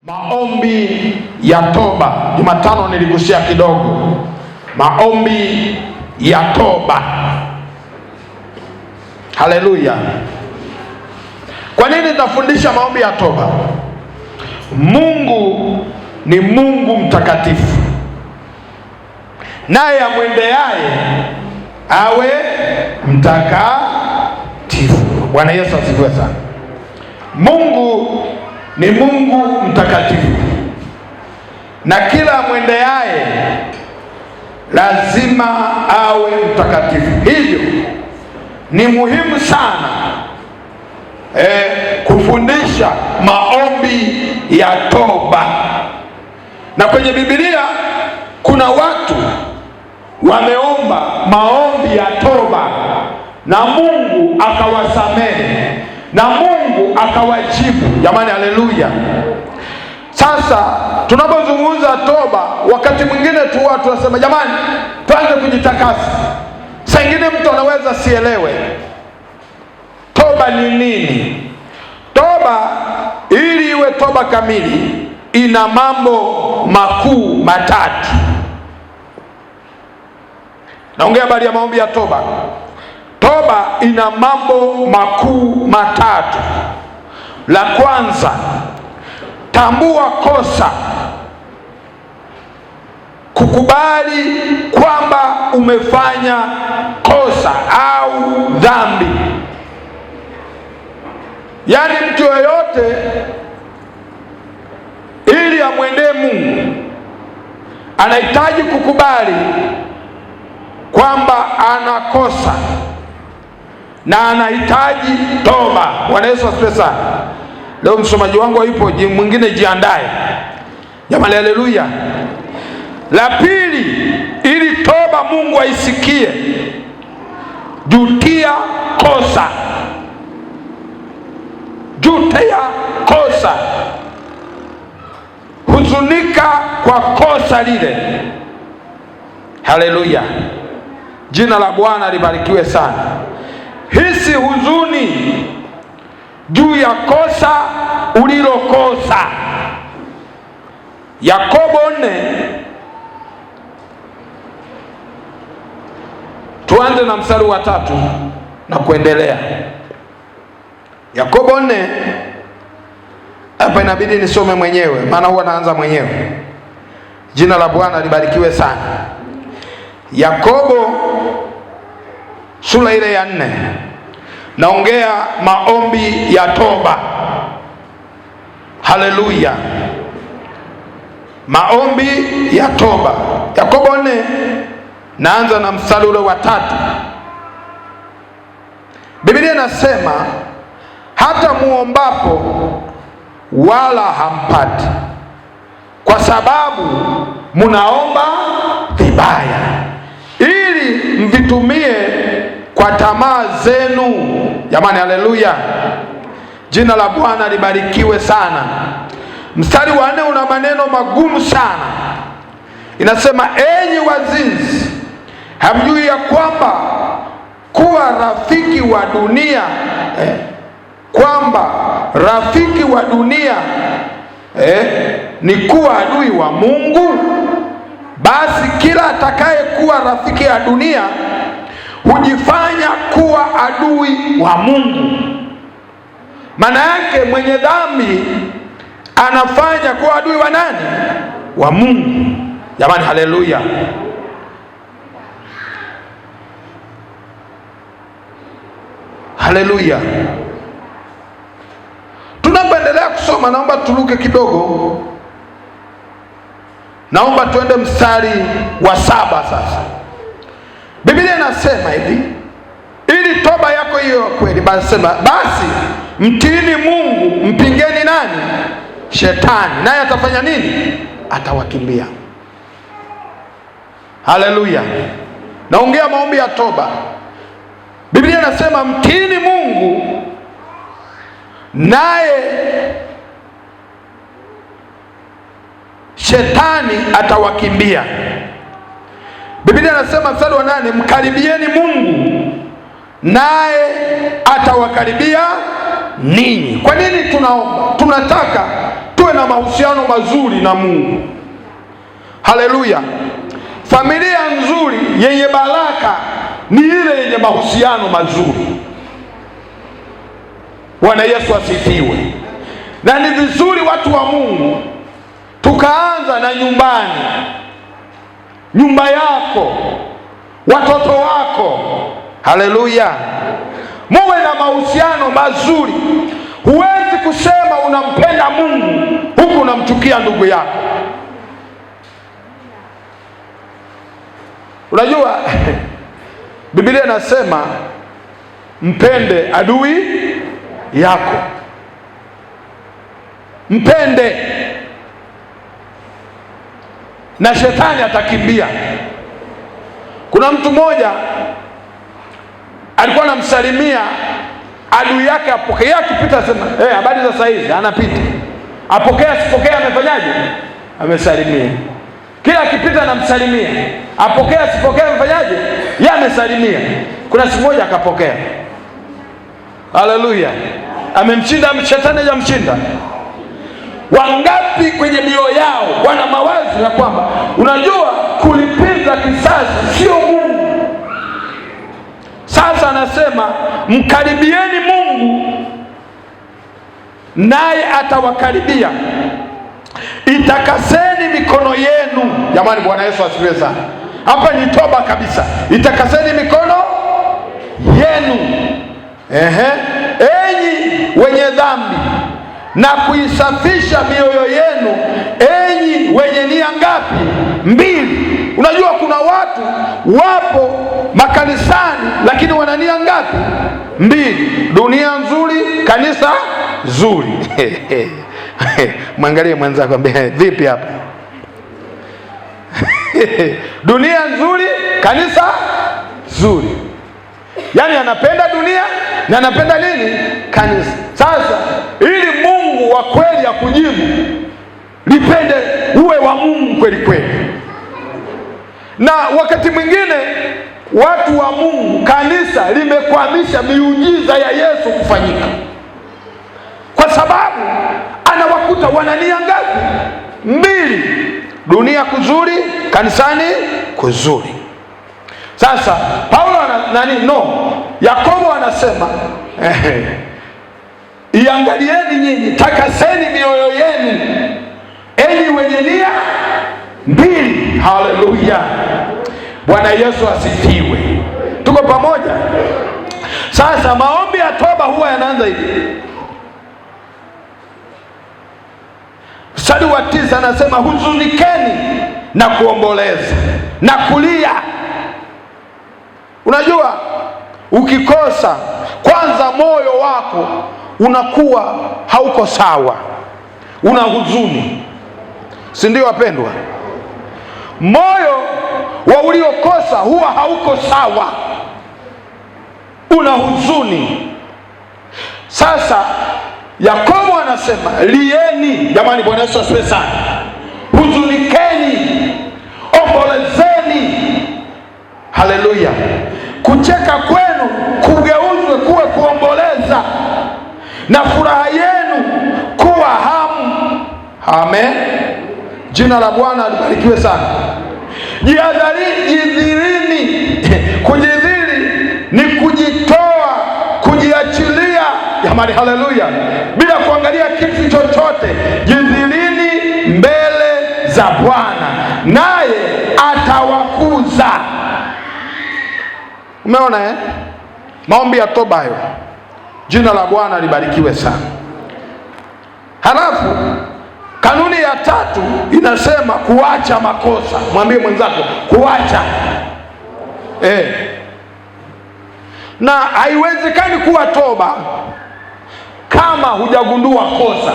Maombi ya toba. Jumatano niligusia kidogo maombi ya toba. Haleluya. Kwa nini nafundisha maombi ya toba? Mungu ni Mungu mtakatifu, naye amwendeaye awe mtakatifu. Bwana Yesu asifiwe sana. Mungu ni Mungu mtakatifu, na kila amwendeaye lazima awe mtakatifu. Hivyo ni muhimu sana kufundisha maombi ya toba. Na kwenye Biblia kuna watu wameomba maombi ya toba na Mungu akawasamehe na Mungu akawajibu. Jamani, haleluya. Sasa tunapozungumza toba, wakati mwingine tu watu tunasema jamani, tuanze kujitakasa. Saa ingine mtu anaweza sielewe toba ni nini. Toba, ili iwe toba kamili, ina mambo makuu matatu. Naongea habari ya maombi ya toba. Toba ina mambo makuu matatu. La kwanza, tambua kosa, kukubali kwamba umefanya kosa au dhambi. Yaani mtu yoyote ili amwendee Mungu anahitaji kukubali kwamba anakosa na anahitaji toba. Bwana Yesu asifiwe sana. Leo msomaji wangu yupo, mwingine jiandae. Jamani, haleluya. La pili, ili toba Mungu aisikie, jutia kosa. Jutia kosa, huzunika kwa kosa lile. Haleluya, jina la Bwana libarikiwe sana. Hisi huzuni juu ya kosa ulilokosa. Yakobo 4, tuanze na mstari wa 3 na kuendelea. Yakobo 4, hapa inabidi nisome mwenyewe maana huwa naanza mwenyewe. Jina la Bwana libarikiwe sana. Yakobo sura ile ya 4, naongea maombi ya toba. Haleluya, maombi ya toba. Yakobo 4, naanza na mstari ule wa 3. Biblia inasema, hata muombapo wala hampati, kwa sababu munaomba vibaya, ili mvitumie kwa tamaa zenu. Jamani, haleluya, jina la Bwana libarikiwe sana. Mstari wa 4 una maneno magumu sana. Inasema, enyi wazinzi, hamjui ya kwamba kuwa rafiki wa dunia kwamba rafiki wa dunia ni kuwa adui wa Mungu? Basi kila atakaye kuwa rafiki ya dunia hujifanya kuwa adui wa Mungu. Maana yake mwenye dhambi anafanya kuwa adui wa nani? Wa Mungu. Jamani, haleluya. Haleluya. Tunapoendelea kusoma, naomba tuluke kidogo. Naomba tuende mstari wa 7 sasa. Biblia inasema hivi, ili toba yako hiyo kweli, basi mtiini Mungu, mpingeni nani? Shetani, naye atafanya nini? Atawakimbia. Haleluya. Naongea maombi ya toba. Biblia inasema mtiini Mungu, naye shetani atawakimbia. Biblia inasema mstari wa 8, mkaribieni Mungu naye atawakaribia ninyi. Kwa nini tunaomba? Tunataka tuwe na mahusiano mazuri na Mungu. Haleluya! Familia nzuri yenye baraka ni ile yenye mahusiano mazuri. Bwana Yesu asifiwe. Na ni vizuri watu wa Mungu tukaanza na nyumbani, nyumba yako, watoto wako. Haleluya! muwe na mahusiano mazuri. Huwezi kusema unampenda Mungu huku unamchukia ndugu yako. Unajua Biblia inasema mpende adui yako. Mpende na shetani atakimbia. Kuna mtu mmoja alikuwa anamsalimia adui yake, apokea, akipita sema habari za saa hizi, anapita, apokea sipokea, amefanyaje? Amesalimia. Kila akipita anamsalimia, apokea sipokea, amefanyaje? Yeye amesalimia. Kuna siku moja akapokea. Haleluya! amemshinda shetani, hajamshinda. Wangapi kwenye mioyo yao wana mawazo ya kwamba unajua kulipiza kisasi sio Mungu. Sasa anasema mkaribieni Mungu naye atawakaribia. Itakaseni mikono yenu. Jamani, Bwana Yesu asifiwe sana. Hapa ni toba kabisa. Itakaseni mikono yenu, enyi wenye dhambi, na kuisafisha mioyo yenu, enyi wenye nia ngapi? Mbili. Unajua kuna watu wapo makanisani lakini wana nia ngapi? Mbili. Dunia nzuri, kanisa zuri. Mwangalie mwenzako, ambie vipi hapa? Dunia nzuri, kanisa zuri. Yaani anapenda dunia na anapenda nini? Kanisa. Sasa ili Mungu wa kweli akujibu, lipende, uwe wa Mungu kweli kweli. Na wakati mwingine watu wa Mungu, kanisa limekwamisha miujiza ya Yesu kufanyika, kwa sababu anawakuta wanania ngapi? Mbili. Dunia kuzuri, kanisani kuzuri. Sasa Paulo Yakobo anasema iangalieni nyinyi, takaseni mioyo yenu, enyi wenye nia mbili. Haleluya! Bwana Yesu asifiwe. Tuko pamoja? Sasa maombi ya toba huwa yanaanza hivi. Mstari wa 9 anasema huzunikeni na kuomboleza na kulia. Unajua ukikosa, kwanza moyo wako unakuwa hauko sawa, una huzuni, si ndio wapendwa? Moyo wa uliokosa huwa hauko sawa, una huzuni. Sasa Yakobo anasema lieni. Jamani, Bwana Yesu asifiwe sana. Huzunikeni, ombolezeni. Haleluya! kucheka kwenu kugeuzwe kuwe kuomboleza, na furaha yenu kuwa hamu. Amen. Jina la Bwana libarikiwe sana. Jidhirini. Kujidhiri ni kujitoa, kujiachilia. Jamani, haleluya! bila kuangalia kitu chochote. Jidhirini mbele za Bwana naye atawakuza. Umeona maombi ya toba hayo. Jina la Bwana libarikiwe sana. Halafu kanuni ya 3 inasema kuacha makosa. Mwambie mwenzako kuacha. Na haiwezekani kuwa toba kama hujagundua kosa.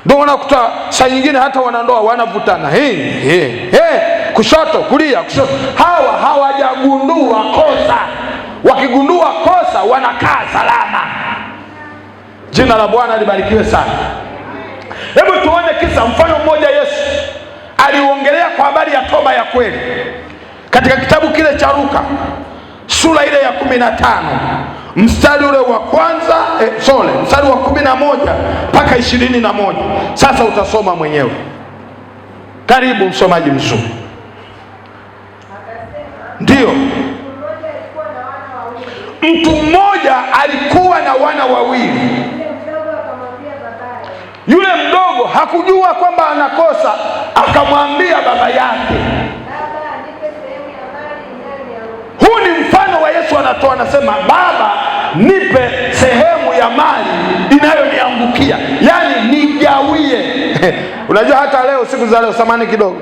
Ndio unakuta saa nyingine hata wanandoa wanavutana, kushoto kulia, kushoto. Hawa hawajagundua kosa. Wakigundua kosa wanakaa salama. Jina la Bwana libarikiwe sana. Hebu tuone kisa, mfano mmoja Yesu aliongelea kwa habari ya toba ya kweli katika kitabu kile cha Luka sura ile ya 15 mstari ule wa kwanza mstari wa 11 mpaka 21. Sasa utasoma mwenyewe. Karibu msomaji mzuri. Ndiyo, mtu mmoja alikuwa na wana wawili. Yule mdogo hakujua kwamba anakosa, akamwambia baba yake. Huu ni mfano wa Yesu anatoa, anasema, baba, nipe sehemu ya mali inayoniangukia, yaani nigawie. Unajua hata leo, siku za leo, samani kidogo,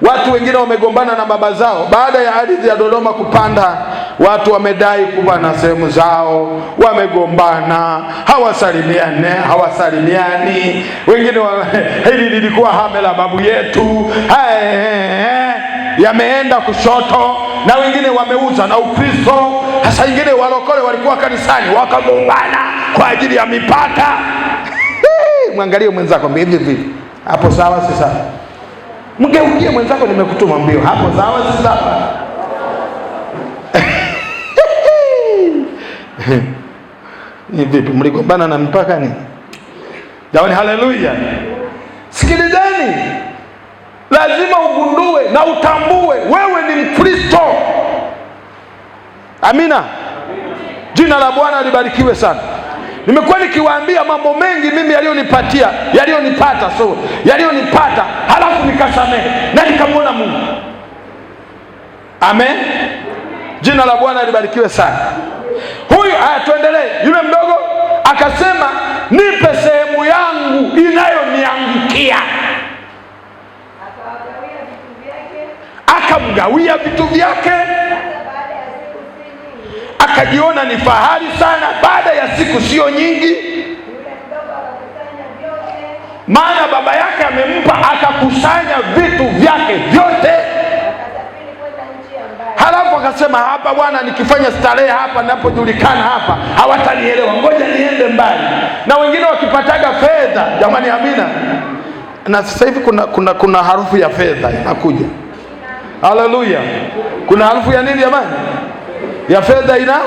watu wengine wamegombana na baba zao baada ya ardhi ya Dodoma kupanda. Watu wamedai kuwa na sehemu zao, wamegombana, hawasalimiani. Wengine hili lilikuwa hame la babu yetu, yameenda kushoto, na wengine wameuza na Ukristo. Hasa wengine walokole walikuwa kanisani wakagombana kwa ajili ya mipaka. Mwangalie mwenzako, hivi vipi hapo? Sawa si sawa? Mgeukie mwenzako, nimekutuma mbio hapo, sawa si sawa? Ni vipi, mligombana na mipaka ni? Jamani, haleluya! Sikilizeni, lazima ugundue na utambue wewe ni Mkristo. Amina. Jina la Bwana libarikiwe sana. Nimekuwa nikiwaambia mambo mengi mimi yaliyonipata, halafu nikasamehe na nikamwona Mungu. Amen. Jina la Bwana libarikiwe sana. Huyu, tuendelee. Yule mdogo akasema, nipe sehemu yangu inayoniangukia. Akamgawia vitu vyake. Akajiona ni fahari sana. Baada ya siku sio nyingi, maana baba yake amempa, akakusanya vitu vyake vyote. Halafu akasema, hapa bwana, nikifanya starehe hapa ninapojulikana hapa hawatanielewa, ngoja niende mbali. Na wengine wakipataga fedha, jamani, amina. Na sasa hivi kuna harufu ya fedha inakuja. Haleluya. Kuna harufu ya nini jamani? Ya fedha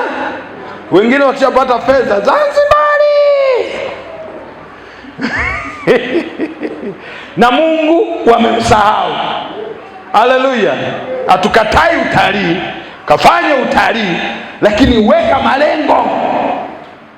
wengine wakishapata fedha, Zanzibari. Na Mungu wamemsahau. Haleluya. Hatukatai utalii, kafanye utalii, lakini weka malengo.